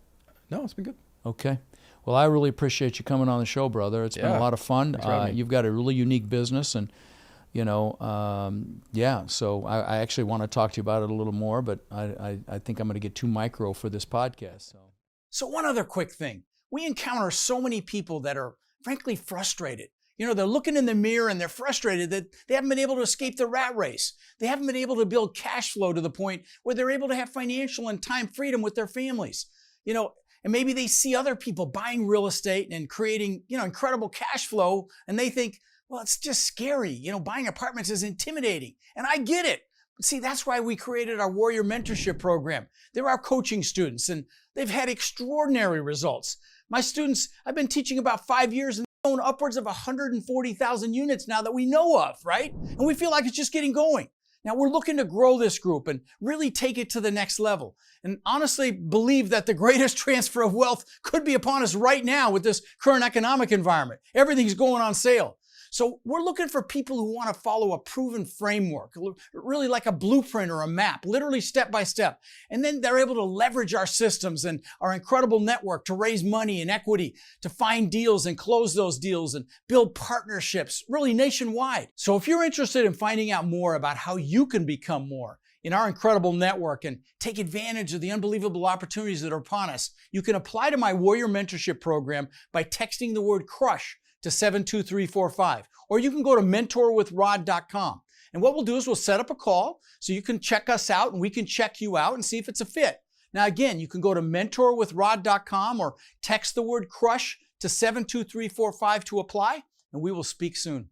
no, it's been good. Okay. Well, I really appreciate you coming on the show, brother. It's been a lot of fun. You've got a really unique business, and so I actually want to talk to you about it a little more, but I think I'm going to get too micro for this podcast. So one other quick thing. We encounter so many people that are frankly frustrated. They're looking in the mirror and they're frustrated that they haven't been able to escape the rat race. They haven't been able to build cash flow to the point where they're able to have financial and time freedom with their families. And maybe they see other people buying real estate and creating, incredible cash flow, and they think, well, it's just scary. Buying apartments is intimidating. And I get it. See, that's why we created our Warrior Mentorship Program. They're our coaching students, and they've had extraordinary results. My students, I've been teaching about 5 years, and they own upwards of 140,000 units now that we know of, right? And we feel like it's just getting going. Now we're looking to grow this group and really take it to the next level. And honestly believe that the greatest transfer of wealth could be upon us right now with this current economic environment. Everything's going on sale. So we're looking for people who want to follow a proven framework, really like a blueprint or a map, literally step by step. And then they're able to leverage our systems and our incredible network to raise money and equity, to find deals and close those deals and build partnerships, really nationwide. So if you're interested in finding out more about how you can become more in our incredible network and take advantage of the unbelievable opportunities that are upon us, you can apply to my Warrior Mentorship Program by texting the word CRUSH to 72345, or you can go to mentorwithrod.com. And what we'll do is we'll set up a call so you can check us out and we can check you out and see if it's a fit. Now again, you can go to mentorwithrod.com or text the word CRUSH to 72345 to apply, and we will speak soon.